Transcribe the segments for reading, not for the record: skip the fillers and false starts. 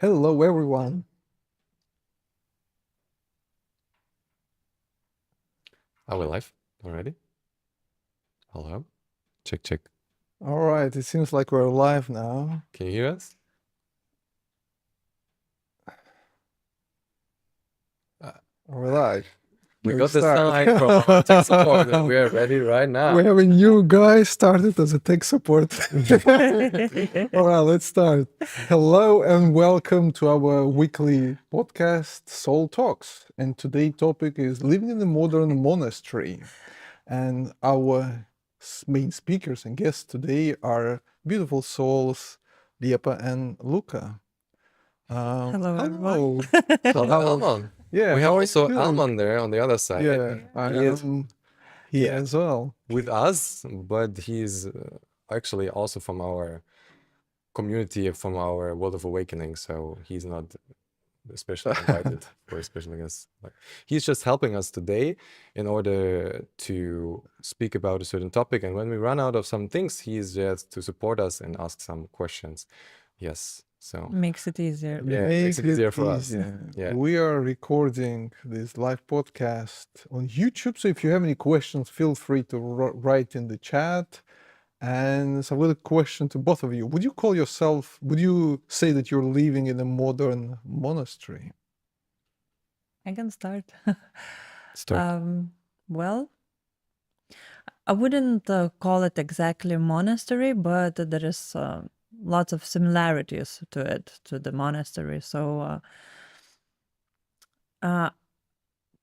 Hello, everyone. Are we live already? Hello? Check, check. All right, it seems like we're live now. Can you hear us? We're live. We Can got the start? sign from our tech support that we are ready right now. We have a new guy started as a tech support. All right, let's start. Hello and welcome to our weekly podcast, Soul Talks. And today's topic is living in a modern monastery. And our main speakers and guests today are beautiful souls, Liepa and Luca. Hello, Hello. everyone. So how? Alman. Yeah, We have how are you also doing? Alman there on the other side. Yeah, I He is am here Yeah. as well. with us, but he's actually also from our community, from our World of Awakening, so he's not especially invited for a special guest. Like, he's just helping us today in order to speak about a certain topic, and when we run out of some things, he's just to support us and ask some questions. Yes, so Makes it easier. yeah, it makes Make it easier it for us. easier. Yeah. We are recording this live podcast on YouTube, so if you have any questions, feel free to write in the chat. And so, with a question to both of you: would you say that you're living in a modern monastery? I can start. Start. Well, I wouldn't call it exactly monastery, but there is lots of similarities to it, to the monastery. So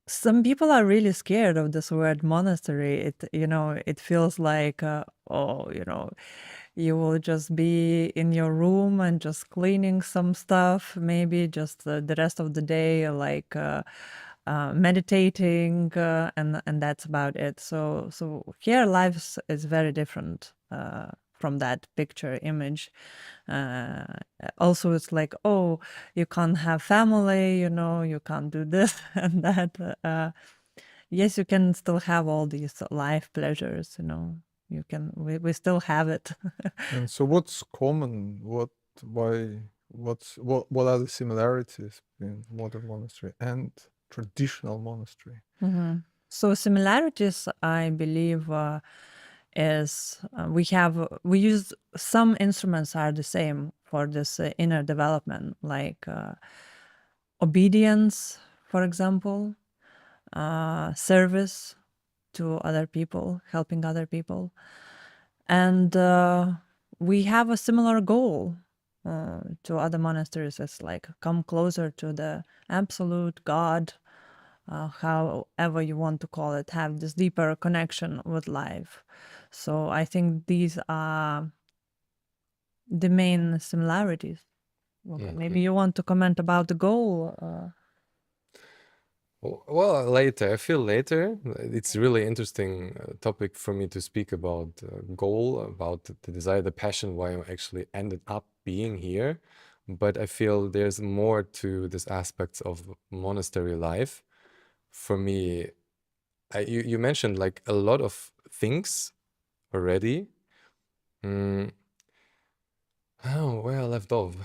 some people are really scared of this word monastery. It feels like, you will just be in your room and just cleaning some stuff, maybe just the rest of the day, like meditating, and that's about it. So here, life is very different from that picture image. Uh, Also, it's like, oh, you can't have family, you can't do this and that. Yes, you can still have all these life pleasures, we still have it. And so, what's common? What are the similarities between modern monastery and traditional monastery? So similarities, I believe, is we use some instruments are the same for this inner development, like obedience, for example, service to other people, helping other people, and we have a similar goal to other monasteries. It's like come closer to the absolute God, however you want to call it, have this deeper connection with life. So I think these are the main similarities. Okay, maybe you want to comment about the goal. Well, later. I feel later. It's really interesting topic for me to speak about goal, about the desire, the passion, why I actually ended up being here. But I feel there's more to this aspects of monastery life. For me, you mentioned like a lot of things already. Oh, where I left off.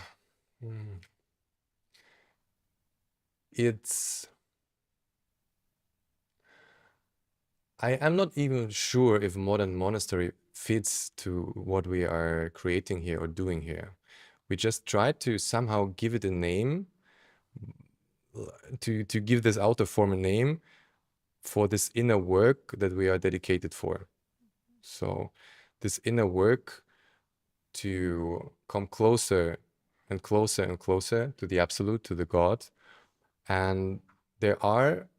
It's I'm not even sure if modern monastery fits to what we are creating here or doing here. We just try to somehow give it a name, to give this outer form a name for this inner work that we are dedicated for. So this inner work to come closer and closer and closer to the absolute, to the God. And there are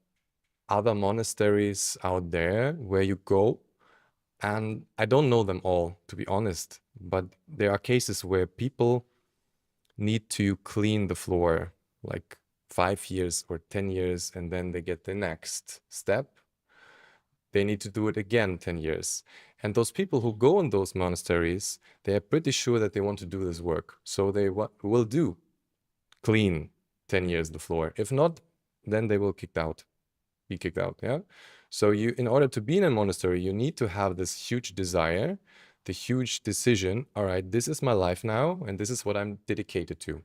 other monasteries out there where you go, and I don't know them all, to be honest, but there are cases where people need to clean the floor like 5 years or 10 years, and then they get the next step. They need to do it again 10 years. And those people who go in those monasteries, they are pretty sure that they want to do this work. So they will do clean 10 years the floor. If not, then they will be kicked out. Yeah. So you, in order to be in a monastery, you need to have this huge desire, the huge decision. All right, this is my life now, and this is what I'm dedicated to.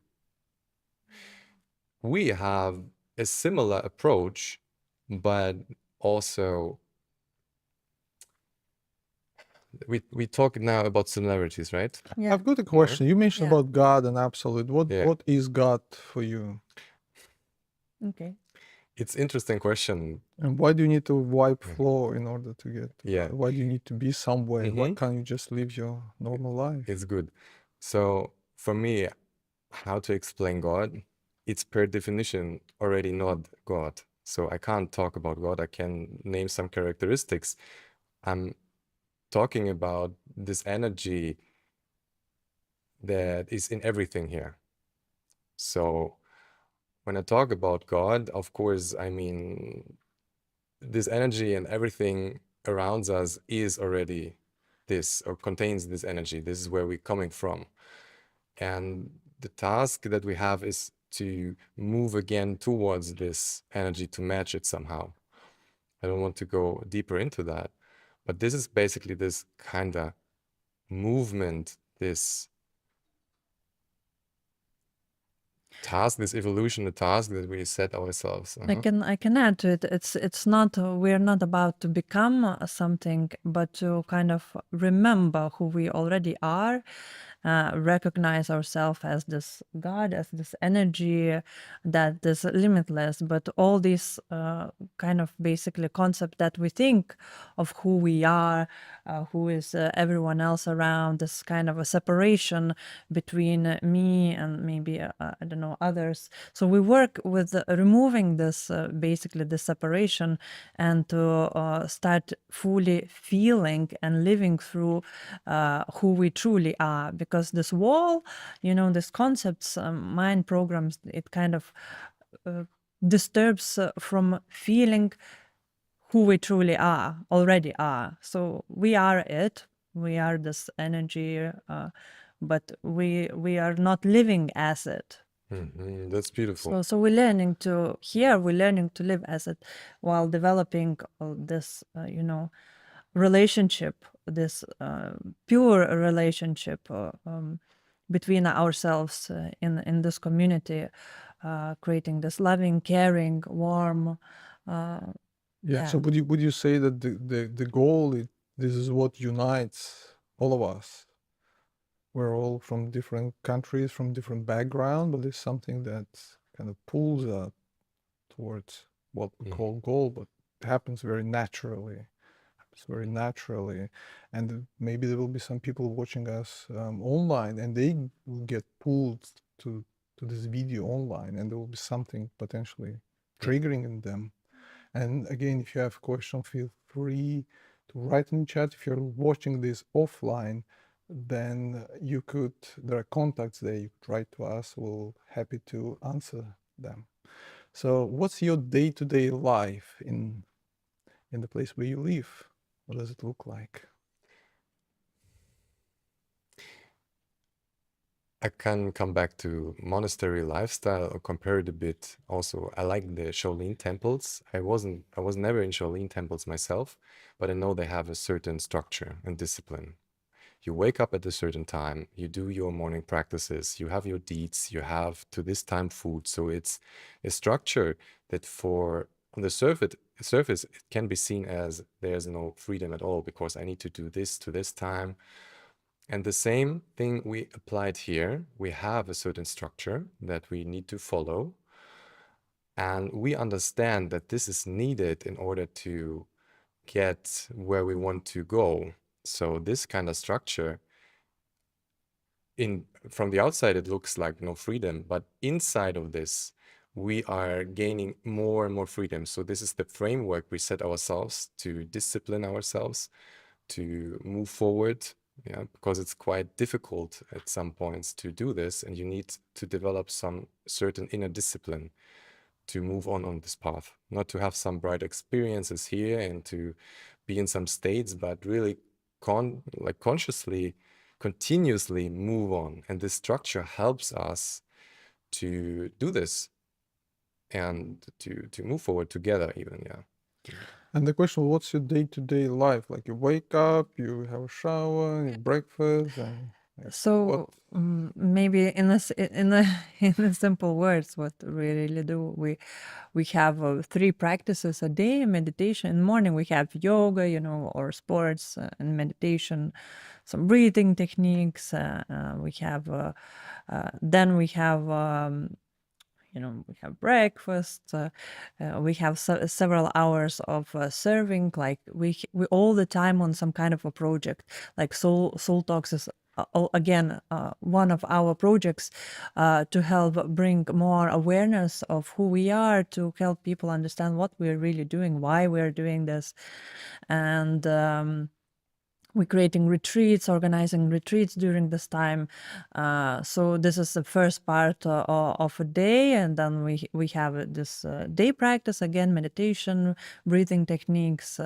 we have a similar approach, but also we talk now about similarities, right? Yeah. I've got a question. You mentioned Yeah. about God and absolute. Yeah. What is God for you? Okay. It's interesting question. And why do you need to wipe Yeah. floor in order to get to Yeah. God? Why do you need to be somewhere? Why Mhm. can't you just live your normal life? It's good. So for me, how to explain God? It's per definition already not God. So I can't talk about God. I can name some characteristics. I'm talking about this energy that is in everything here. So when I talk about God, of course, I mean this energy and everything around us is already this or contains this energy. This is where we're coming from. And the task that we have is to move again towards this energy to match it somehow. I don't want to go deeper into that, but this is basically this kind of movement, this task, this evolution, the task that we set ourselves. I can add to it. It's not we're not about to become something, but to kind of remember who we already are, recognize ourselves as this God, as this energy that is limitless. But all these kind of basically concept that we think of who we are, who is everyone else around, this kind of a separation between me and maybe I don't know others. So we work with removing this basically the separation and to start fully feeling and living through who we truly are, because this wall, this concepts, mind programs, it kind of disturbs from feeling who we truly are, already are. So we are it. We are this energy, but we are not living as it. That's beautiful. So we're learning to we're learning to live as it, while developing this, relationship, this pure relationship between ourselves in this community, creating this loving, caring, warm. Yeah. So would you say that the goal this is what unites all of us? We're all from different countries, from different background, but there's something that kind of pulls us towards what we call goal, but it happens very naturally. It's very naturally, and maybe there will be some people watching us online, and they will get pulled to this video online, and there will be something potentially triggering in them. And again, if you have a question, feel free to write in the chat. If you're watching this offline, then there are contacts there, you could write to us. We'll happy to answer them. So what's your day-to-day life in the place where you live? What does it look like? I can come back to monastery lifestyle or compare it a bit. Also, I like the Shaolin temples. I was never in Shaolin temples myself, but I know they have a certain structure and discipline. You wake up at a certain time, you do your morning practices, you have your deeds, you have to this time food. So it's a structure that on the surface it can be seen as there's no freedom at all because I need to do this to this time. And the same thing we applied here. We have a certain structure that we need to follow. And we understand that this is needed in order to get where we want to go. So this kind of structure, from the outside, it looks like no freedom, but inside of this, we are gaining more and more freedom. So this is the framework we set ourselves to discipline ourselves, to move forward. Yeah, because it's quite difficult at some points to do this, and you need to develop some certain inner discipline to move on this path. Not to have some bright experiences here and to be in some states, but really consciously, continuously move on. And this structure helps us to do this and to move forward together even, yeah. And the question, what's your day-to-day life? Like you wake up, you have a shower, you breakfast, and So maybe in in the simple words, what we really do, we have 3 practices a day: meditation. In the morning we have yoga, or sports and meditation, some breathing techniques. We have then we have we have breakfast. We have several hours of serving. Like we all the time on some kind of a project. Like Soul Talks is again one of our projects to help bring more awareness of who we are, to help people understand what we're really doing, why we're doing this, and we're creating retreats, organizing retreats during this time. So this is the first part of a day, and then we have this day practice again, meditation, breathing techniques,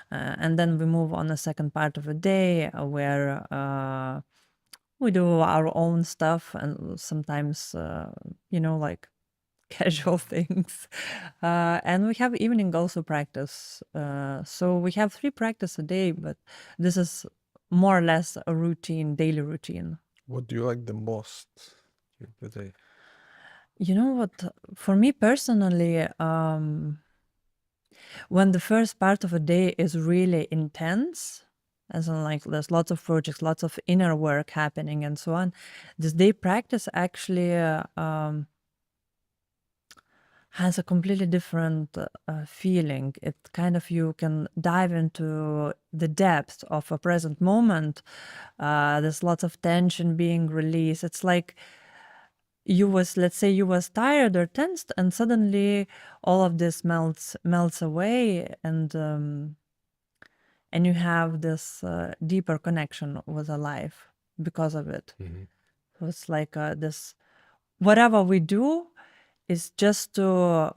and then we move on the second part of a day where we do our own stuff, and sometimes like casual things. And we have evening also practice. So we have 3 practice a day, but this is more or less a routine, daily routine. What do you like the most during the day? You know what? For me personally, when the first part of a day is really intense, as in like there's lots of projects, lots of inner work happening and so on, this day practice actually has a completely different feeling. It kind of, you can dive into the depth of a present moment. There's lots of tension being released. It's like let's say you was tired or tensed, and suddenly all of this melts away, and you have this deeper connection with a life because of it. Mhm. So it's like this, whatever we do is just to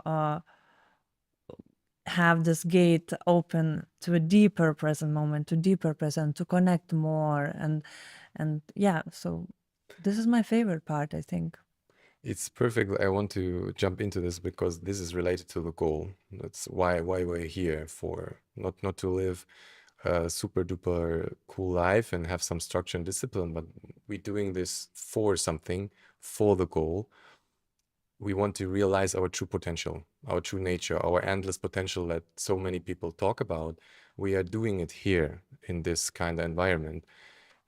have this gate open to a deeper present moment, to deeper present, to connect more, and yeah. So this is my favorite part, I think. It's perfect. I want to jump into this because this is related to the goal. That's why we're here for, not to live a super duper cool life and have some structure and discipline, but we're doing this for something, for the goal. We want to realize our true potential, our true nature, our endless potential that so many people talk about. We are doing it here in this kind of environment.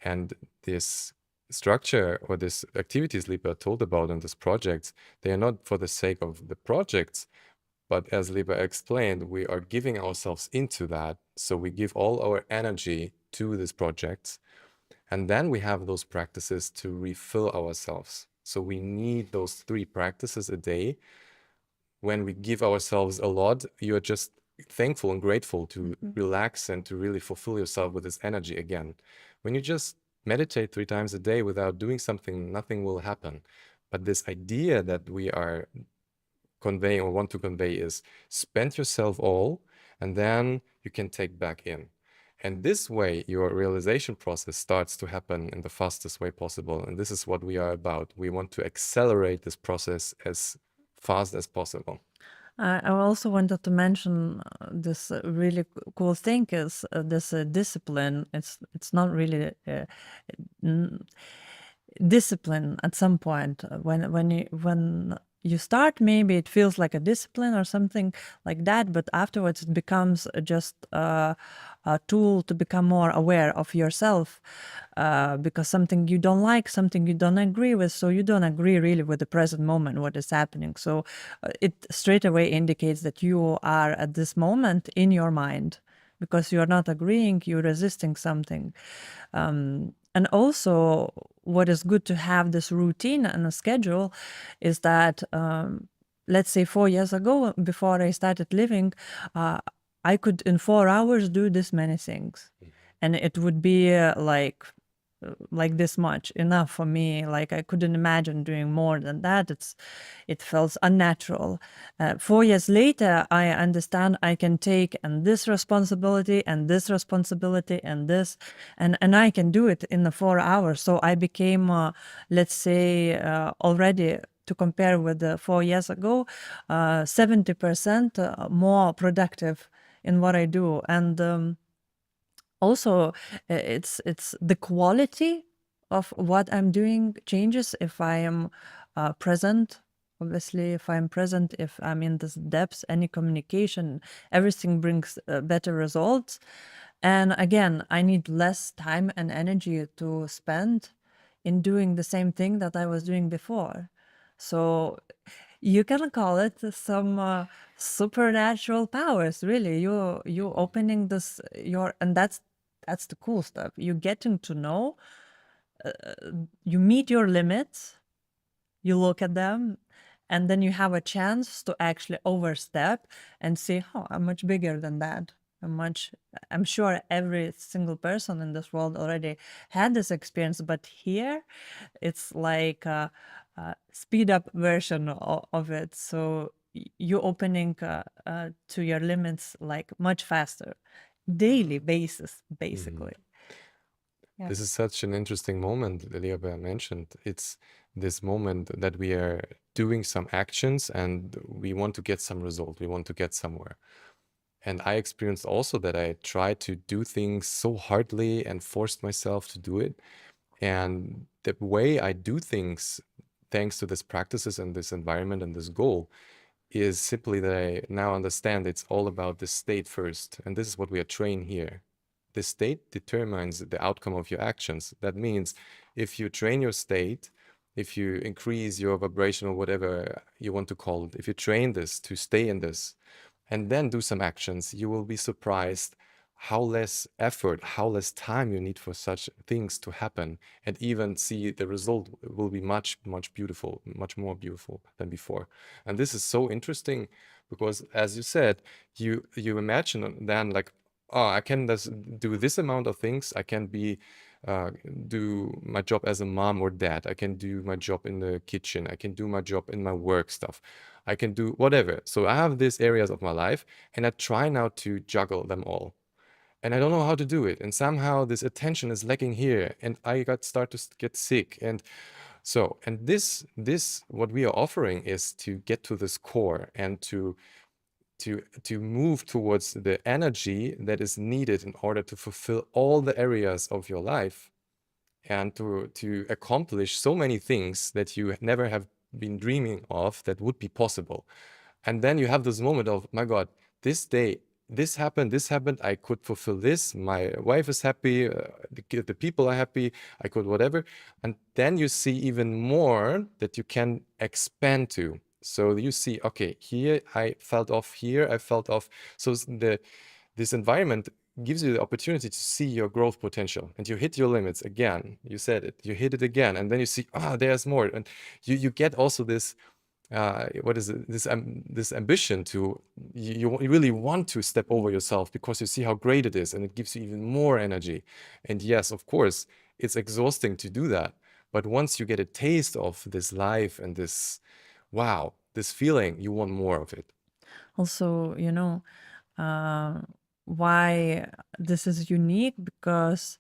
And this structure or this activities Lipa told about in this projects, they are not for the sake of the projects, but as Lipa explained, we are giving ourselves into that. So we give all our energy to these projects. And then we have those practices to refill ourselves. So we need those 3 practices a day. When we give ourselves a lot, you're just thankful and grateful to relax and to really fulfill yourself with this energy again. When you just meditate 3 times a day without doing something, nothing will happen. But this idea that we are conveying or want to convey is spend yourself all, and then you can take back in. And this way, your realization process starts to happen in the fastest way possible. And this is what we are about. We want to accelerate this process as fast as possible. I also wanted to mention this really cool thing is this discipline. It's not really discipline at some point. When you start, maybe it feels like a discipline or something like that, but afterwards it becomes just a tool to become more aware of yourself, because something you don't like, something you don't agree with, so you don't agree really with the present moment, what is happening. So it straight away indicates that you are at this moment in your mind, because you're not agreeing, you're resisting something. And also, what is good to have this routine and a schedule is that, let's say 4 years ago, before I started living, I could in 4 hours do this many things. And it would be like this much enough for me. Like I couldn't imagine doing more than that. It felt unnatural. 4 years later, I understand I can take and this responsibility and this responsibility and this, and I can do it in the 4 hours. So I became, let's say, already, to compare with 4 years ago, 70% more productive in what I do. And also, it's the quality of what I'm doing changes if I am present. Obviously, if I'm present, if I'm in this depth, any communication, everything brings better results. And again, I need less time and energy to spend in doing the same thing that I was doing before. So you can call it some supernatural powers, really. You opening this your, and that's the cool stuff. You getting to know, you meet your limits, you look at them, and then you have a chance to actually overstep and say, oh, I'm much bigger than that. I'm sure every single person in this world already had this experience, but here it's like a speed up version of it. So you opening to your limits like much faster, daily basis, basically. Yeah. This is such an interesting moment that Liebe mentioned. It's this moment that we are doing some actions and we want to get some result. We want to get somewhere. And I experienced also that I tried to do things so hardly and forced myself to do it. And the way I do things, thanks to these practices and this environment and this goal, is simply that I now understand it's all about the state first. And this is what we are trained here. The state determines the outcome of your actions. That means if you train your state, if you increase your vibration or whatever you want to call it, if you train this to stay in this and then do some actions, you will be surprised how less effort, how less time you need for such things to happen, and even see the result will be much, much beautiful, much more beautiful than before. And this is so interesting because, as you said, you imagine then like, oh, I can just do this amount of things. I can be do my job as a mom or dad. I can do my job in the kitchen. I can do my job in my work stuff. I can do whatever. So I have these areas of my life, and I try now to juggle them all. And I don't know how to do it. And somehow this attention is lacking here, and I start to get sick. And so, and this what we are offering is to get to this core and to move towards the energy that is needed in order to fulfill all the areas of your life and to accomplish so many things that you never have been dreaming of that would be possible. And then you have this moment of, my God, this day, this happened, I could fulfill this, my wife is happy, the people are happy, I could whatever. And then you see even more that you can expand to. So you see, okay, here I felt off, here I felt off. So this environment gives you the opportunity to see your growth potential, and you hit your limits again. You said it, you hit it again, and then you see, there's more. And you get also this, what is it, this ambition to, you really want to step over yourself because you see how great it is, and it gives you even more energy. And yes, of course, it's exhausting to do that. But once you get a taste of this life and this, wow, this feeling, you want more of it. Also, why this is unique, because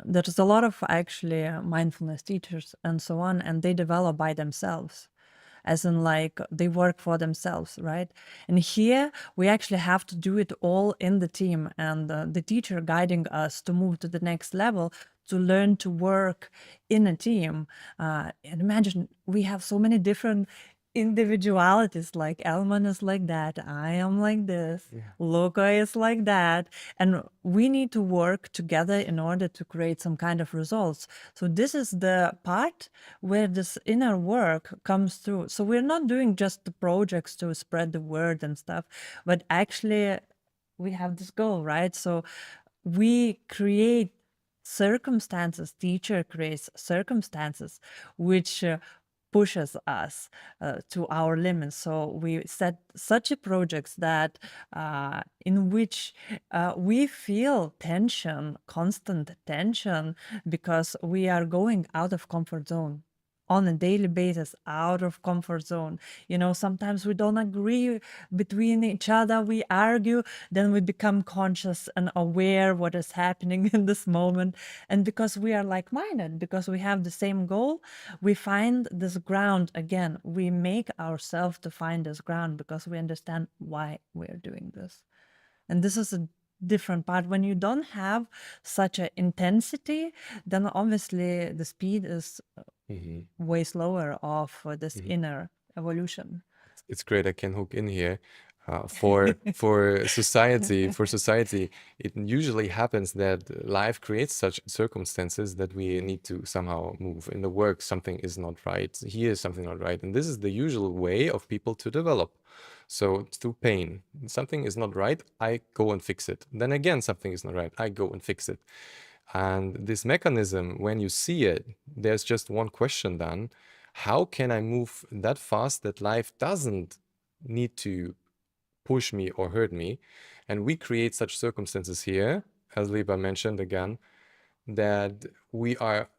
there's a lot of actually mindfulness teachers and so on, and they develop by themselves, as in like they work for themselves, right? And here we actually have to do it all in the team, and the teacher guiding us to move to the next level, to learn to work in a team. And imagine we have so many different individualities, like Elman is like that, I am like this, Luca is like that, and we need to work together in order to create some kind of results. So this is the part where this inner work comes through. So we're not doing just the projects to spread the word and stuff, but actually we have this goal, right? So we create circumstances, teacher creates circumstances which pushes us to our limits. So we set such a projects that in which we feel tension, constant tension, because we are going out of comfort zone on a daily basis, out of comfort zone. Sometimes we don't agree between each other, we argue, then we become conscious and aware what is happening in this moment. And because we are like-minded, because we have the same goal, we find this ground again. We make ourselves to find this ground because we understand why we're doing this. And this is a different part. When you don't have such an intensity, then obviously the speed is Mhm. way slower of this Mhm. inner evolution. It's great I can hook in here. For society, it usually happens that life creates such circumstances that we need to somehow move. In the work, something is not right. Here, something not right, and this is the usual way of people to develop. So through pain, something is not right. I go and fix it. Then again, something is not right. I go and fix it. And this mechanism, when you see it, there's just one question then: how can I move that fast that life doesn't need to push me or hurt me? And we create such circumstances here, as Liba mentioned again, that we are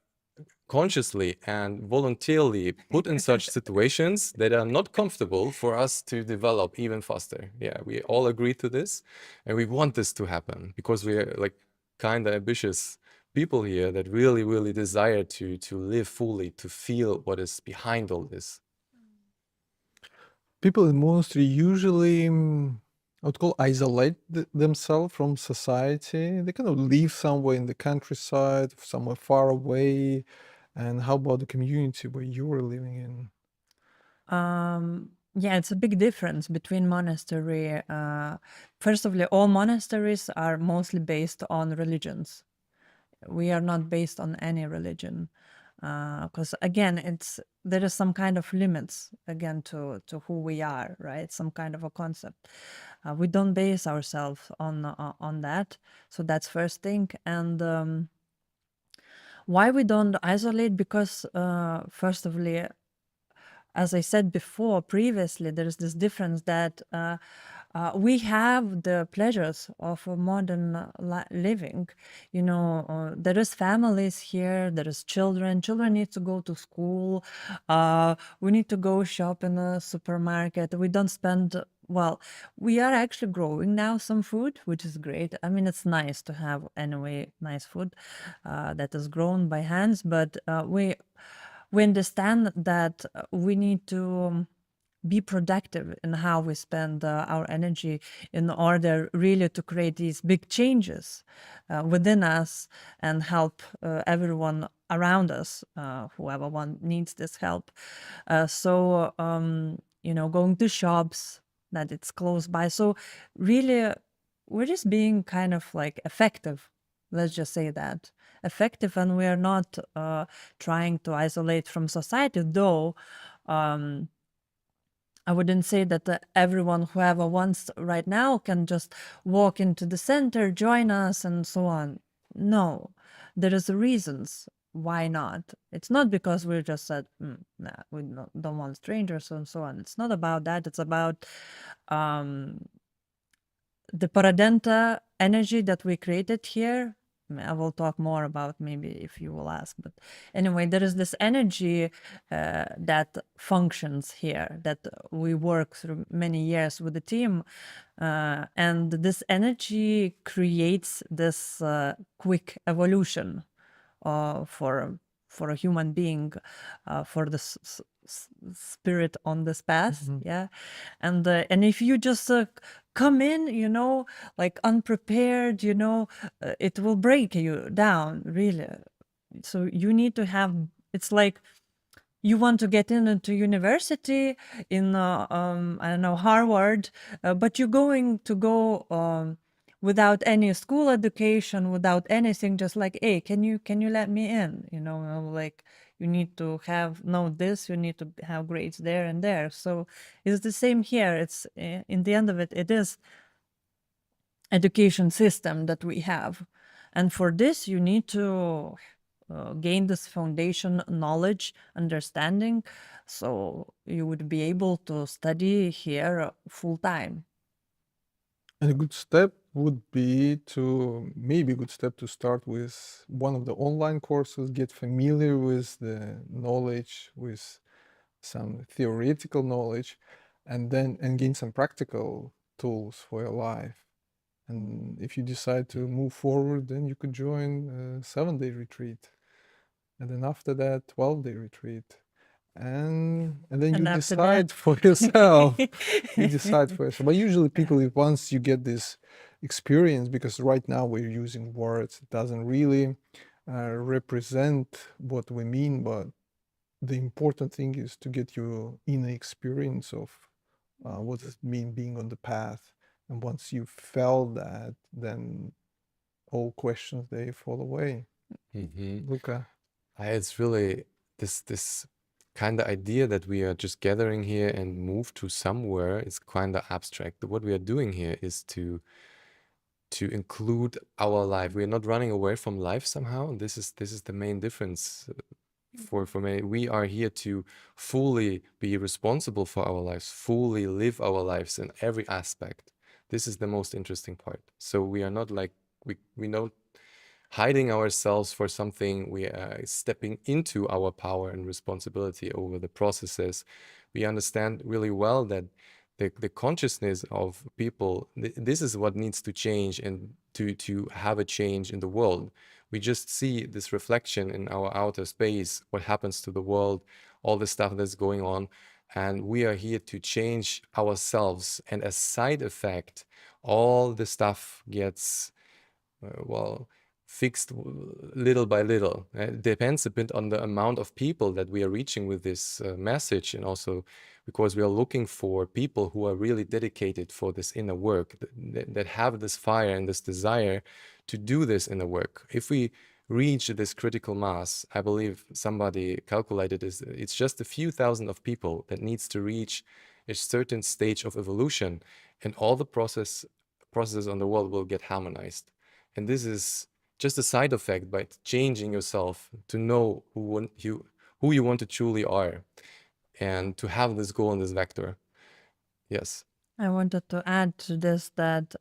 consciously and voluntarily put in such situations that are not comfortable for us to develop even faster. Yeah, we all agree to this, and we want this to happen because we're like kind of ambitious people here that really desire to live fully, to feel what is behind all this. People in monastery usually, I would call, isolate themselves from society. They kind of live somewhere in the countryside, somewhere far away. And how about the community where you were living in? Yeah, it's a big difference between monastery. First of all, monasteries are mostly based on religions. We are not based on any religion, because again, there is some kind of limits again to who we are, right? Some kind of a concept. We don't base ourselves on that. So that's first thing. And why we don't isolate? Because first of all, as I said before, previously, there is this difference that we have the pleasures of a modern living. You know, there is families here, there is children. Children need to go to school. We need to go shop in a supermarket. We don't spend. Well, we are actually growing now some food, which is great. I mean, it's nice to have anyway nice food that is grown by hands, but we understand that we need to be productive in how we spend our energy in order really to create these big changes within us and help everyone around us, whoever one needs this help. Going to shops that it's close by. So really, we're just being kind of like effective. Let's just say that effective, and we are not trying to isolate from society, though. I wouldn't say that everyone, whoever wants right now, can just walk into the center, join us, and so on. No, there is reasons why not. It's not because we just said, nah, we don't want strangers and so on. It's not about that. It's about the paradenta energy that we created here. I will talk more about maybe if you will ask, but anyway, there is this energy that functions here that we work through many years with the team, and this energy creates this quick evolution for a human being, for the spirit on this path. Yeah, and if you just come in, like unprepared, it will break you down really. So you need to have. It's like you want to get into university in I don't know, Harvard, but you're going to go without any school education, without anything, just like, hey, can you let me in? Like you need to know this, you need to have grades there and there. So it's the same here. It's in the end of it, it is education system that we have, and for this you need to gain this foundation knowledge, understanding, so you would be able to study here full time. And a good step would be maybe a good step to start with one of the online courses, get familiar with the knowledge, with some theoretical knowledge, and gain some practical tools for your life. And if you decide to move forward, then you could join a 7-day retreat. And then after that, 12-day retreat. and then you And after that, decide for yourself. You decide for yourself. But usually people, if once you get this experience, because right now we're using words, it doesn't really represent what we mean, but the important thing is to get your inner experience of what does it mean being on the path. And once you felt that, then all questions, they fall away. Mhm. Luca. It's really this kind of idea that we are just gathering here and move to somewhere is kind of abstract. What we are doing here is to include our life. We are not running away from life somehow. This is the main difference for me. We are here to fully be responsible for our lives, fully live our lives in every aspect. This is the most interesting part. So we are not like we not hiding ourselves for something. We are stepping into our power and responsibility over the processes. We understand really well that the consciousness of people, this is what needs to change and to have a change in the world. We just see this reflection in our outer space, what happens to the world, all the stuff that's going on. And we are here to change ourselves. And as side effect, all the stuff gets well, fixed little by little. It depends a bit on the amount of people that we are reaching with this message, and also because we are looking for people who are really dedicated for this inner work, that have this fire and this desire to do this inner work. If we reach this critical mass, I believe somebody calculated this, it's just a few thousand of people that needs to reach a certain stage of evolution, and all the processes on the world will get harmonized. And this is just a side effect by changing yourself to know who you want to truly are, and to have this goal and this vector. Yes. I wanted to add to this that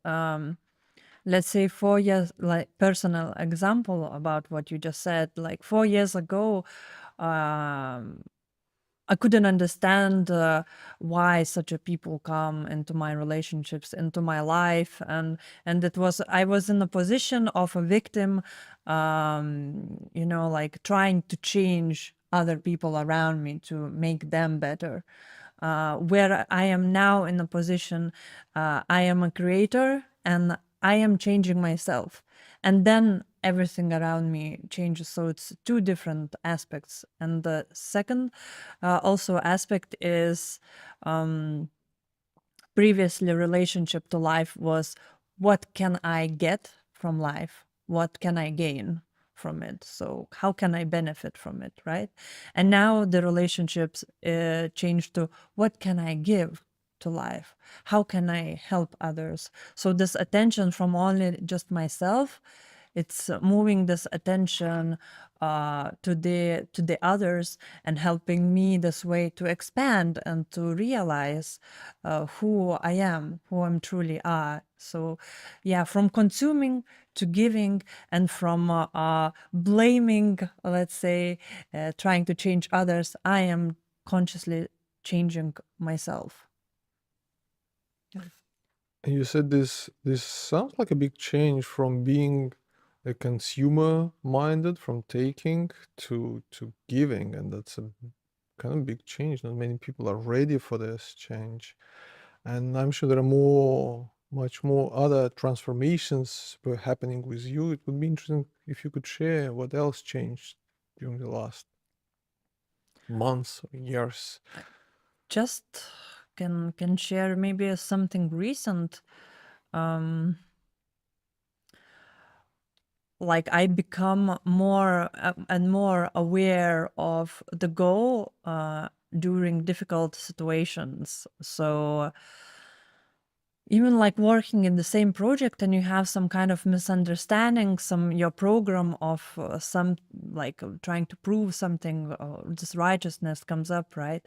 let's say 4 years, like personal example about what you just said, like 4 years ago, I couldn't understand why such a people come into my relationships, into my life, and it was I was in a position of a victim, like trying to change other people around me to make them better. Where I am now in a position, I am a creator and I am changing myself. And then everything around me changes. So it's two different aspects. And the second also aspect is previously relationship to life was what can I get from life? What can I gain from it? So how can I benefit from it, right? And now the relationships change to what can I give to life? How can I help others? So this attention from only just myself, it's moving this attention to the others and helping me this way to expand and to realize who I am, who I'm truly are. So yeah, from consuming to giving, and from blaming, let's say, trying to change others, I am consciously changing myself. And you said this sounds like a big change from being a consumer minded, from taking to giving, and that's a kind of big change. Not many people are ready for this change, and I'm sure there are much more other transformations were happening with you. It would be interesting if you could share what else changed during the last months or years. Just can share maybe something recent. Like I become more and more aware of the goal during difficult situations. So even like working in the same project and you have some kind of misunderstanding, your program of some like trying to prove something, this righteousness comes up, right?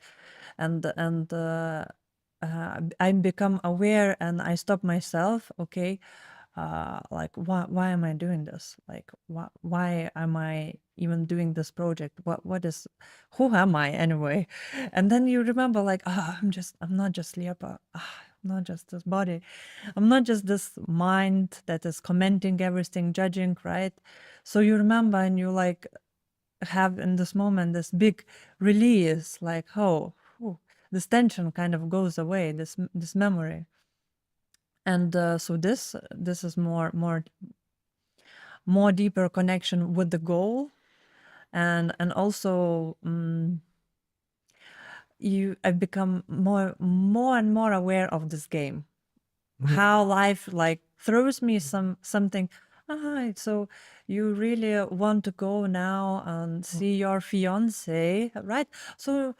And I become aware and I stop myself. Okay, like why am I doing this? Like why am I even doing this project? Who am I anyway? And then you remember like, I'm not just Liepa. I'm not just this body. I'm not just this mind that is commenting everything, judging, right? So you remember and you like have in this moment this big release, like, oh, whew, this tension kind of goes away, this memory. And so this is more deeper connection with the goal, and also I've become more and more aware of this game, how life like throws me something. So you really want to go now and see your fiance, right? So,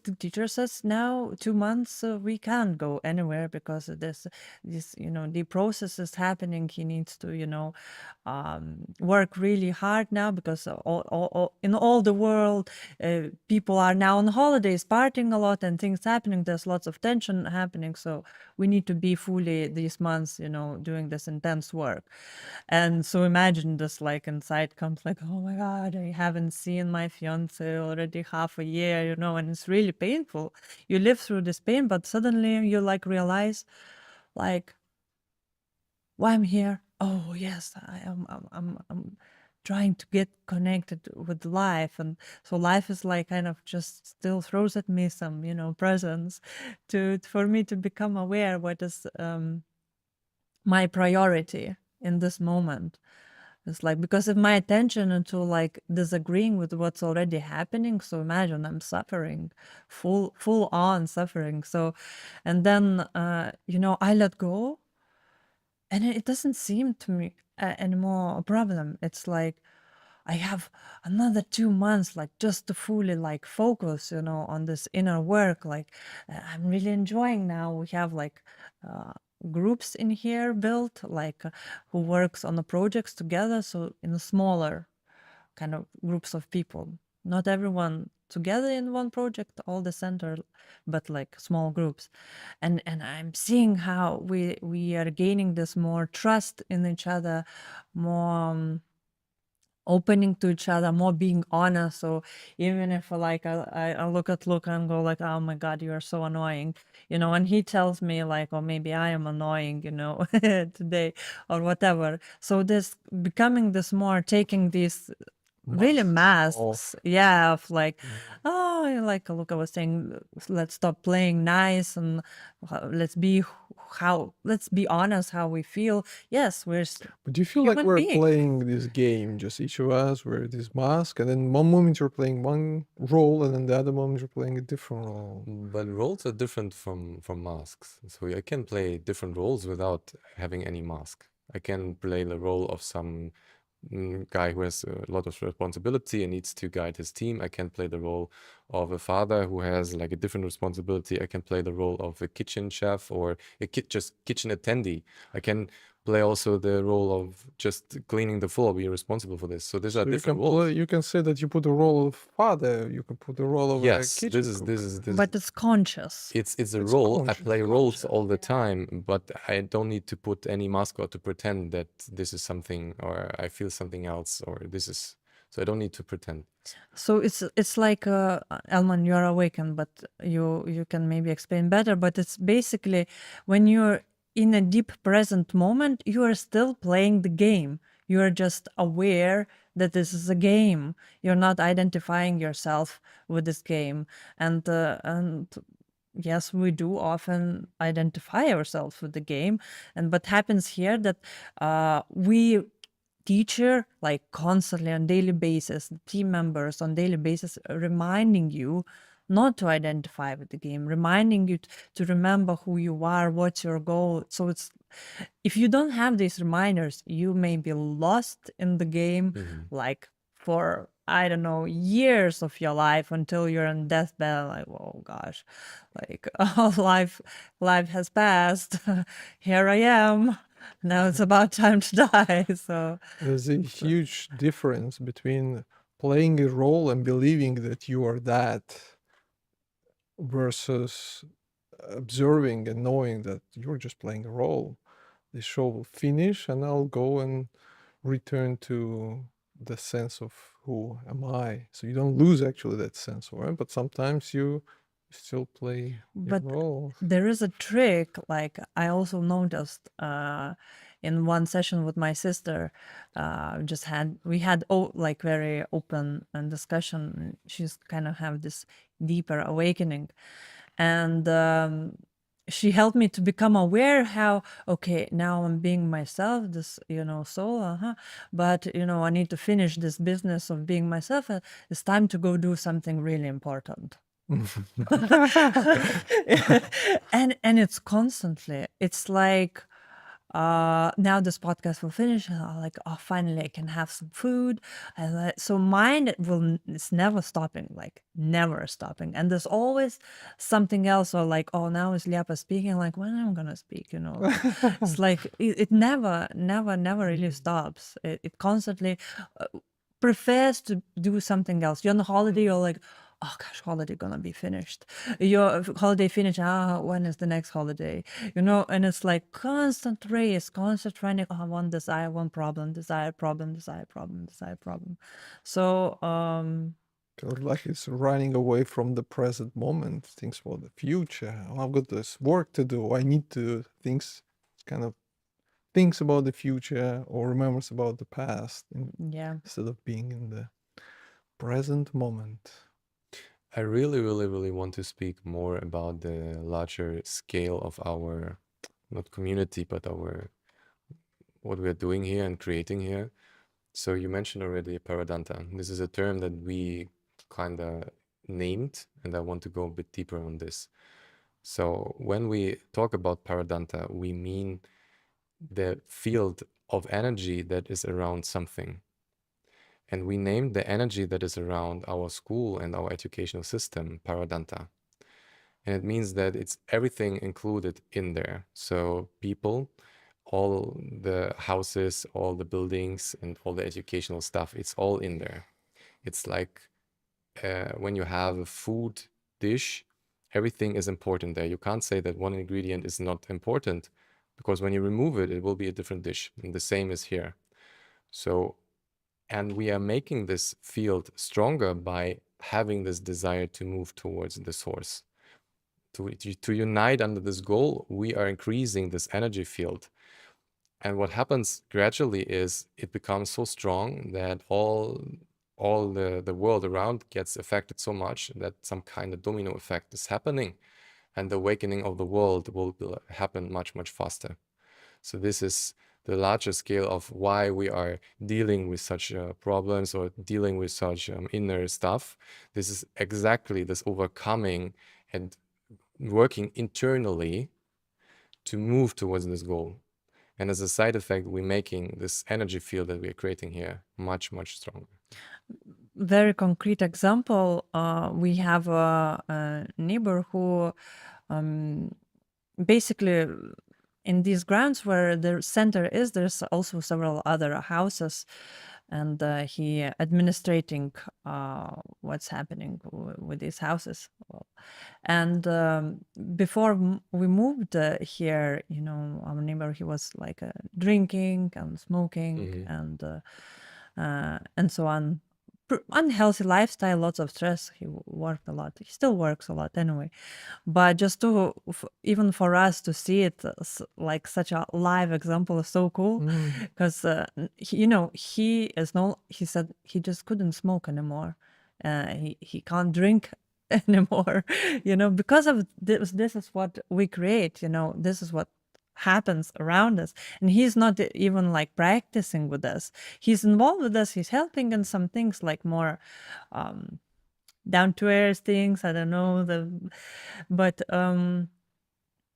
the teacher says now 2 months we can't go anywhere because of this the process is happening. He needs to work really hard now because in all the world people are now on holidays, partying a lot, and things happening. There's lots of tension happening, so we need to be fully these months, doing this intense work. And so imagine this, like inside comes like, oh my God, I haven't seen my fiance already half a year, and it's really painful. You live through this pain, but suddenly you like realize, like, why I'm here. Oh yes, I'm trying to get connected with life, and so life is like kind of just still throws at me some presents for me to become aware what is my priority in this moment. It's like, because if my attention into like disagreeing with what's already happening, so imagine I'm suffering, full on suffering. So, and then I let go, and it doesn't seem to me anymore a problem. It's like I have another 2 months, like just to fully like focus, on this inner work. Like I'm really enjoying now. We have like groups in here built, like who works on the projects together. So in a smaller kind of groups of people, not everyone together in one project, all the center, but like small groups. And I'm seeing how we are gaining this more trust in each other, more opening to each other, more being honest. So even if like I look at Luca and go like, oh my God, you are so annoying, and he tells me like, oh, maybe I am annoying, today or whatever. So this becoming this more taking these really Masks off. masks, yeah, of like, oh, like Luca was saying, let's stop playing nice, and let's be let's be honest how we feel. Yes, we're But do you feel like human we're beings. playing this game, just each of us, we're this mask, and then one moment you're playing one role, and then the other moment you're playing a different role? But roles are different from masks. So I can play different roles without having any mask. I can play the role of some guy who has a lot of responsibility and needs to guide his team. I can play the role of a father who has like a different responsibility. I can play the role of a kitchen chef or a just kitchen attendee. I can play also the role of just cleaning the floor, be responsible for this. So these are So you different can roles. play. You can say that you put the role of father. You can put the role of a Yes, kitchen this is cook. this is this. But it's conscious. It's a It's role. I conscious. play roles all the time, but I don't need to put any mask or to pretend that this is something or I feel something else or this is. So I don't need to pretend. So it's like Elman, you are awakened, but you can maybe explain better. But it's basically when you're in a deep present moment, you are still playing the game. You are just aware that this is a game. You're not identifying yourself with this game, and yes, we do often identify ourselves with the game. And what happens here that we teacher like constantly on daily basis, team members on daily basis reminding you not to identify with the game, reminding you to remember who you are, what's your goal. So it's, if you don't have these reminders, you may be lost in the game, like for I don't know, years of your life until you're on deathbed. Like, oh gosh, like life has passed. Here I am. Now it's about time to die. So There's a huge difference between playing a role and believing that you are that versus observing and knowing that you're just playing a role. The show will finish and I'll go and return to the sense of who am I. So you don't lose actually that sense, right? But sometimes you still play your but role. there is a trick, like I also noticed in one session with my sister, we had like very open discussion. She's kind of have this deeper awakening, and she helped me to become aware how, okay, now I'm being myself, this, soul, but I need to finish this business of being myself. It's time to go do something really important. And it's constantly, it's like, now this podcast will finish, and I'm like, oh, finally I can have some food. And so mine it's never stopping, like never stopping. And there's always something else, or like, oh, now is Liepa speaking, like, when am I gonna speak, it's like it never really stops. It constantly prefers to do something else. You're on holiday, you're like, oh gosh, holiday gonna be finished. Your holiday finished, when is the next holiday? And it's like constant race, constant running. Oh, one desire, one problem, desire, problem, desire, problem, desire, problem. So Like it's running away from the present moment, things about the future. Oh, I've got this work to do. I need to kind of thinks about the future or remembers about the past yeah. instead of being in the present moment. I really, really, really want to speak more about the larger scale of our, not community, but what we're doing here and creating here. So you mentioned already Paradanta. This is a term that we kind of named, and I want to go a bit deeper on this. So when we talk about Paradanta, we mean the field of energy that is around something. And we named the energy that is around our school and our educational system Paradanta. And it means that it's everything included in there. So people, all the houses, all the buildings, and all the educational stuff, it's all in there. It's like when you have a food dish, everything is important there. You can't say that one ingredient is not important, because when you remove it, it will be a different dish. And the same is here. So, and we are making this field stronger by having this desire to move towards the source. To unite under this goal, we are increasing this energy field. And what happens gradually is it becomes so strong that all the world around gets affected so much that some kind of domino effect is happening, and the awakening of the world will happen much, much faster. So this is the larger scale of why we are dealing with such problems or dealing with such inner stuff. This is exactly this overcoming and working internally to move towards this goal. And as a side effect, we're making this energy field that we're creating here much, much stronger. Very concrete example, we have a neighbor who basically, in these grounds where the center is, there's also several other houses, and he administrating what's happening with these houses. And before we moved here, our neighbor, he was like drinking and smoking and so on. Unhealthy lifestyle, lots of stress. He worked a lot. He still works a lot anyway. But just even for us to see it like such a live example is so cool, because he said he just couldn't smoke anymore. He can't drink anymore, because of this. This is what we create. This is what happens around us, and he's not even like practicing with us. He's involved with us, he's helping in some things, like more down to earth things, I don't know, but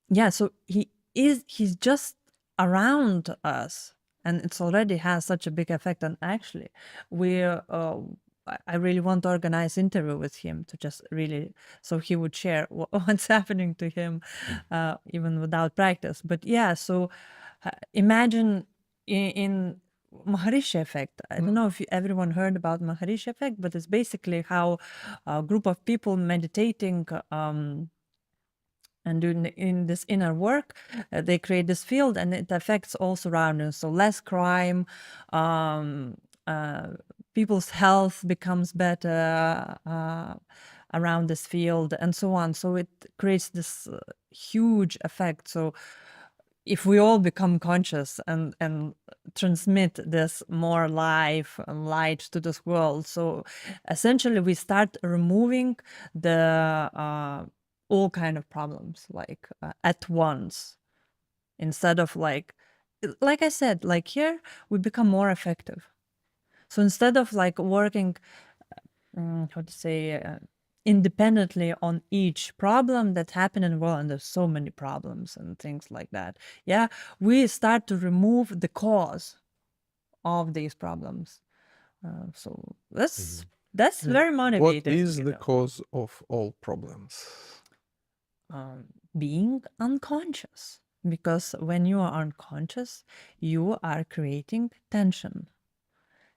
yeah, so he's just around us, and it's already has such a big effect. And actually I really want to organize interview with him, to just really, so he would share what's happening to him, even without practice. But yeah, so imagine in Maharishi effect. I don't know if everyone heard about Maharishi effect, but it's basically how a group of people meditating and doing in this inner work, they create this field, and it affects all surroundings. So less crime, people's health becomes better around this field, and so on. So it creates this huge effect. So if we all become conscious and transmit this more life and light to this world, so essentially we start removing the all kind of problems like at once, instead of like I said, like here we become more effective. So instead of like working how to say independently on each problem that happen in the world, and there's so many problems and things like that, yeah, we start to remove the cause of these problems. So that's And very what motivating, is you the know. cause of all problems? Being unconscious, because when you are unconscious you are creating tension,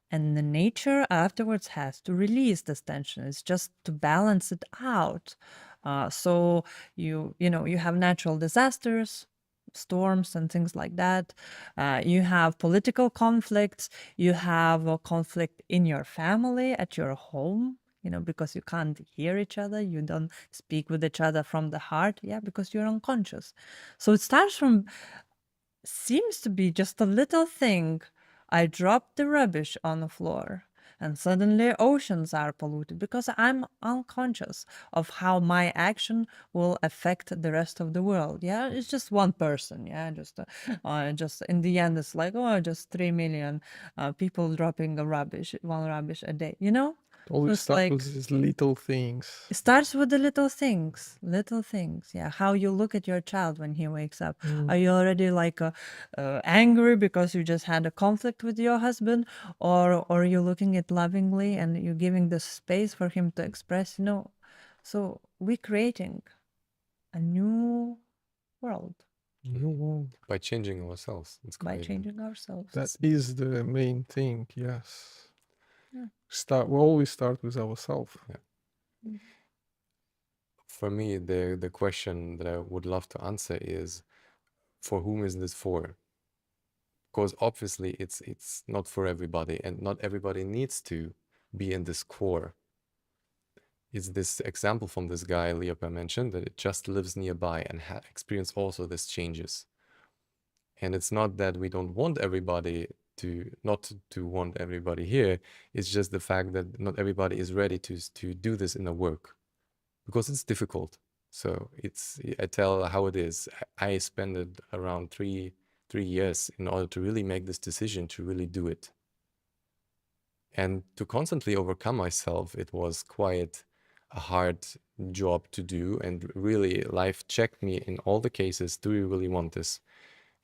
and the nature afterwards has to release this tension. It's just to balance it out. So you know, you have natural disasters, storms and things like that. You have political conflicts. You have a conflict in your family, at your home, you know, because you can't hear each other, you don't speak with each other from the heart, yeah, because you're unconscious. So it starts from, seems to be just a little thing. I dropped the rubbish on the floor, and suddenly oceans are polluted because I'm unconscious of how my action will affect the rest of the world. Yeah, it's just one person. Yeah, just in the end, it's like, oh, just 3 million people dropping one rubbish a day. You know, so Always it's start like with these little things. it starts with the little things, little things. Yeah, how you look at your child when he wakes up. Are you already like angry because you just had a conflict with your husband, or are you looking at lovingly and you're giving the space for him to express? You know, so we're creating a new world By changing ourselves, it's by quite changing ourselves. That is the main thing, yes. Yeah. We always start with ourselves. for me. The question that I would love to answer is, for whom is this for? Because obviously it's not for everybody, and not everybody needs to be in this core. It's this example from this guy Leopold mentioned, that it just lives nearby and experience also these changes. And it's not that we don't want everybody to, not to want everybody here. It's just the fact that not everybody is ready to do this in a work, because it's difficult. So I tell how it is. I spent it around three years in order to really make this decision to really do it. And to constantly overcome myself, it was quite a hard job to do. And really, life checked me in all the cases. Do you really want this?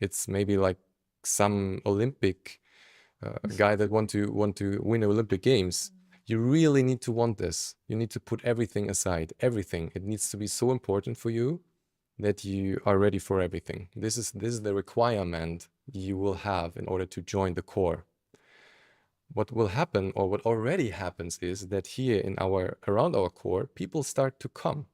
It's maybe like some Olympic guy that want to win Olympic Games. You really need to want this. You need to put everything aside. Everything. It needs to be so important for you that you are ready for everything. This is the requirement you will have in order to join the core. What will happen, or what already happens, is that here around our core, people start to come.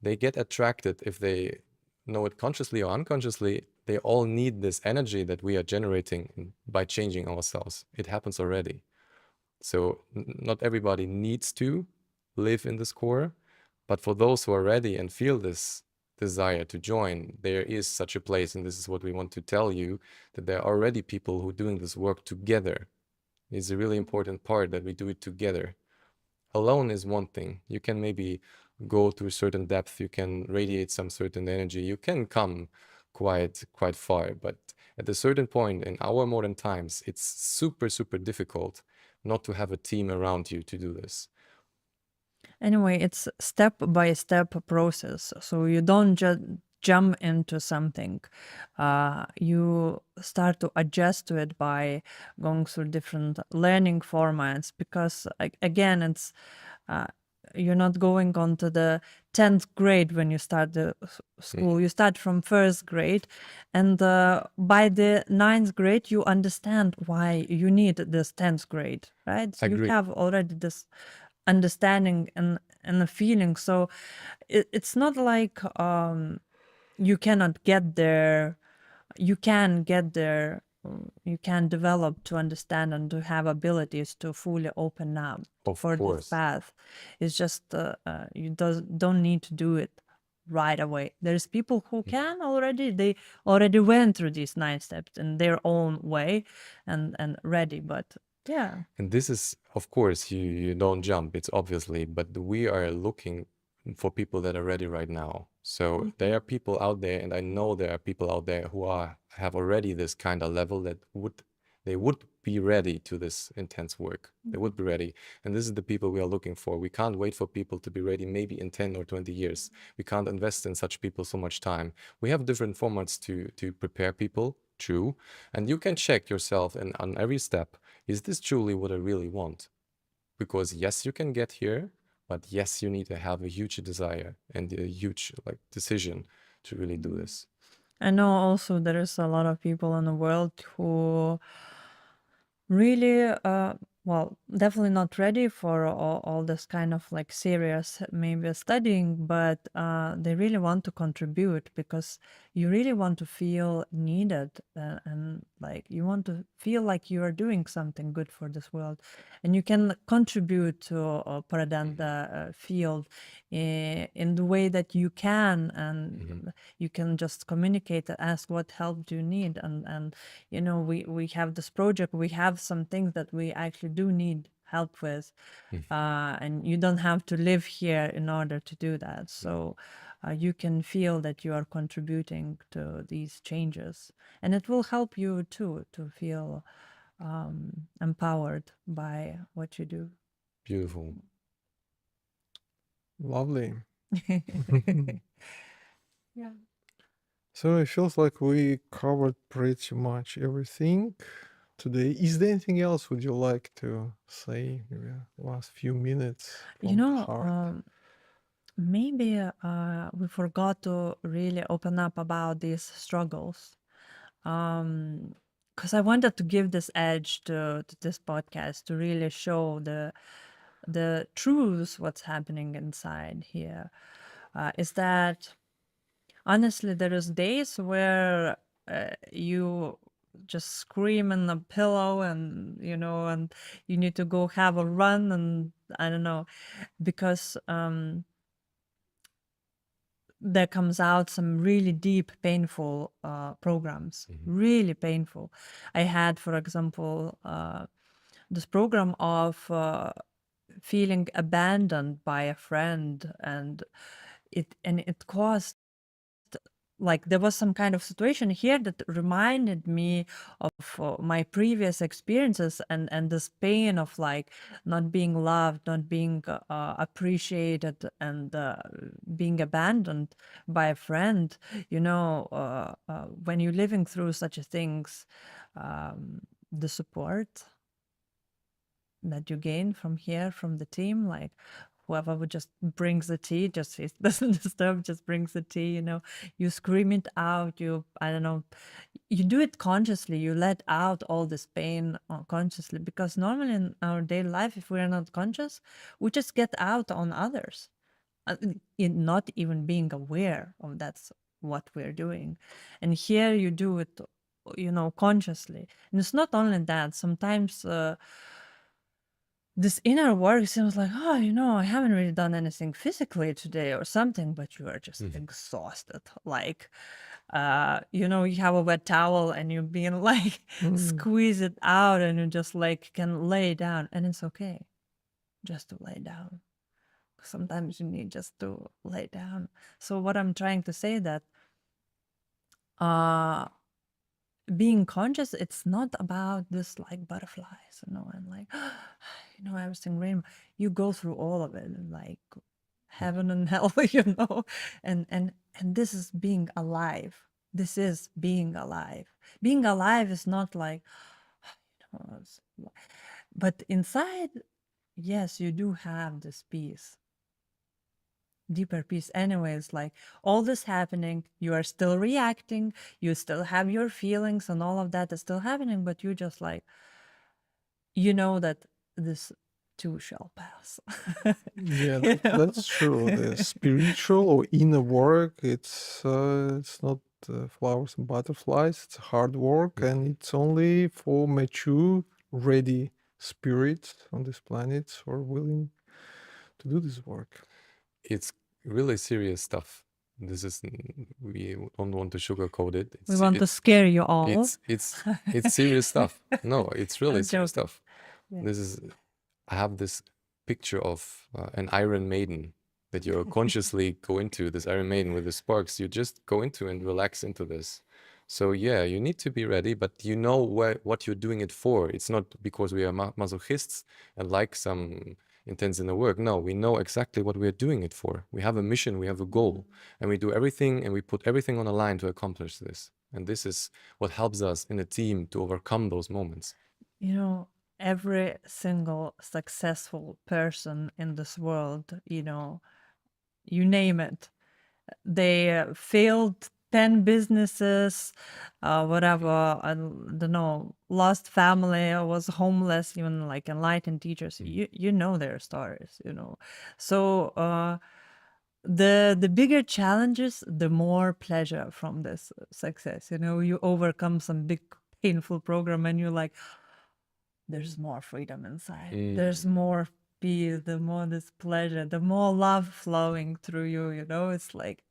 They get attracted, if they know it consciously or unconsciously. They all need this energy that we are generating by changing ourselves. It happens already. So not everybody needs to live in this core, but for those who are ready and feel this desire to join, there is such a place. And this is what we want to tell you, that there are already people who are doing this work together. It's a really important part that we do it together. Alone is one thing. You can maybe go to a certain depth, you can radiate some certain energy, you can come quite far, but at a certain point in our modern times, it's super difficult not to have a team around you to do this. Anyway, it's step by step process. So you don't just jump into something. You start to adjust to it by going through different learning formats, because again, it's you're not going on to the 10th grade when you start the school. You start from first grade, and by the 9th grade you understand why you need this 10th grade, right? So you Agree. have already this understanding and a feeling. So it's not like you cannot get there. You can get there. You can develop to understand and to have abilities to fully open up Of for this course. path. It's just you don't need to do it right away. There's people who can already, they already went through these 9 steps in their own way and ready, but yeah. And this is, of course, you don't jump, it's obviously, but we are looking for people that are ready right now. So there are people out there, and I know there are people out there who have already this kind of level that they would be ready to this intense work. They would be ready. And this is the people we are looking for. We can't wait for people to be ready maybe in 10 or 20 years. We can't invest in such people so much time. We have different formats to prepare people, true. And you can check yourself and on every step, is this truly what I really want? Because yes, you can get here, but yes, you need to have a huge desire and a huge like decision to really do this. I know also there is a lot of people in the world who really well, definitely not ready for all this kind of like serious maybe studying, but they really want to contribute because you really want to feel needed, and like you want to feel like you are doing something good for this world, and you can contribute to Paradanta field in the way that you can, and you can just communicate and ask what help do you need, and you know, we have this project, we have some things that we actually do need help with, and you don't have to live here in order to do that. So you can feel that you are contributing to these changes, and it will help you too to feel empowered by what you do. Beautiful. Lovely. Yeah. So it feels like we covered pretty much everything today. Is there anything else would you like to say? Maybe last few minutes You from the know, heart. maybe we forgot to really open up about these struggles. Because I wanted to give this edge to this podcast to really show the truths, what's happening inside here. Is that honestly, there is days where you just scream in the pillow, and you know, and you need to go have a run, and I don't know, because there comes out some really deep, painful programs, really painful. I had, for example, this program of feeling abandoned by a friend, and it caused, like, there was some kind of situation here that reminded me of my previous experiences, and this pain of like not being loved, not being appreciated, and being abandoned by a friend. You know, when you're living through such a things, the support that you gain from here, from the team, like whoever would just brings the tea, just it doesn't disturb, just brings the tea, you know, you scream it out, you, I don't know, you do it consciously, you let out all this pain consciously, because normally in our daily life, if we're not conscious, we just get out on others, in not even being aware of that's what we're doing. And here you do it, you know, consciously. And it's not only that, sometimes this inner work seems like, oh, you know, I haven't really done anything physically today or something, but you are just exhausted. Like, you know, you have a wet towel and you're being like, squeeze it out, and you just like can lay down, and it's okay just to lay down. Sometimes you need just to lay down. So what I'm trying to say that being conscious, it's not about this like butterflies, you know, and like, you know, everything rainbow. You go through all of it, like heaven and hell, you know, and this is being alive. This is being alive. Being alive is not like, you know, but inside, yes, you do have this peace, deeper peace. Anyways, like all this happening, you are still reacting, you still have your feelings, and all of that is still happening, but you just like, you know that this too shall pass. Yeah, You know? that's true. The spiritual or inner work, it's not flowers and butterflies. It's hard work, and it's only for mature, ready spirits on this planet who are willing to do this work. It's really serious stuff This is we don't want to sugarcoat it. We want to scare you all. It's serious stuff. No, it's really I'm serious joking. stuff. Yeah. This is I have this picture of an Iron Maiden that you consciously go into, this Iron Maiden with the sparks. You just go into and relax into this. So yeah, you need to be ready, but you know what you're doing it for. It's not because we are masochists and like some intense in the work. No, we know exactly what we're doing it for. We have a mission, we have a goal, and we do everything and we put everything on the line to accomplish this. And this is what helps us in a team to overcome those moments. You know, every single successful person in this world, you know, you name it, they failed 10 businesses, whatever, I don't know, lost family, or was homeless, even like enlightened teachers. You know their stories, you know. So the bigger challenges, the more pleasure from this success. You know, you overcome some big painful program and you're like, there's more freedom inside. There's more peace, the more this pleasure, the more love flowing through you, you know, it's like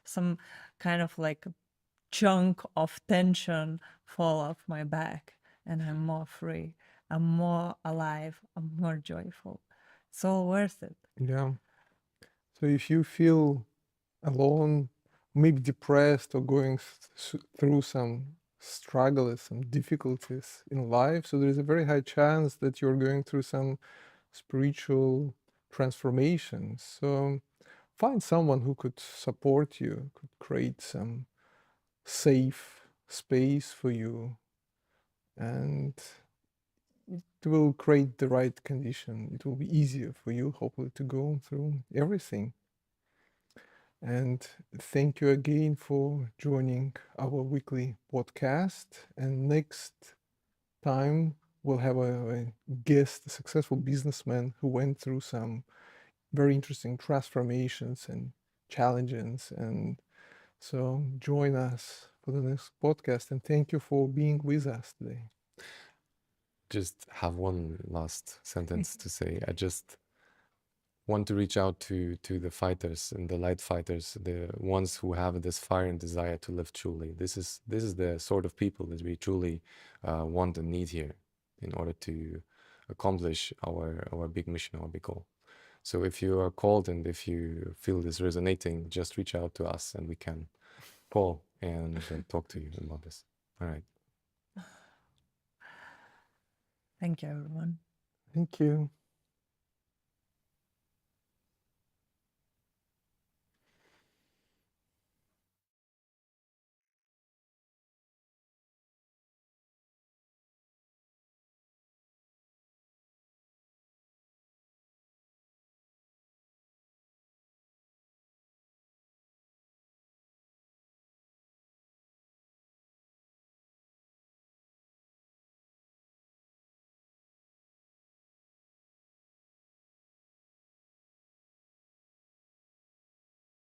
some kind of like chunk of tension fall off my back and I'm more free. I'm more alive. I'm more joyful. It's all worth it. Yeah. So if you feel alone, maybe depressed or going through some struggles, some difficulties in life, so there's a very high chance that you're going through some spiritual transformation. So find someone who could support you, could create some safe space for you, and it will create the right condition. It will be easier for you, hopefully, to go through everything. And thank you again for joining our weekly podcast. And next time, we'll have a guest, a successful businessman who went through some very interesting transformations and challenges. And so join us for the next podcast. And thank you for being with us today. Just have one last sentence to say. I just want to reach out to the fighters and the light fighters, the ones who have this fire and desire to live truly. This is the sort of people that we truly want and need here in order to accomplish our big mission, our big goal. So if you are called and if you feel this resonating, just reach out to us and we can call and talk to you about this. All right. Thank you, everyone. Thank you.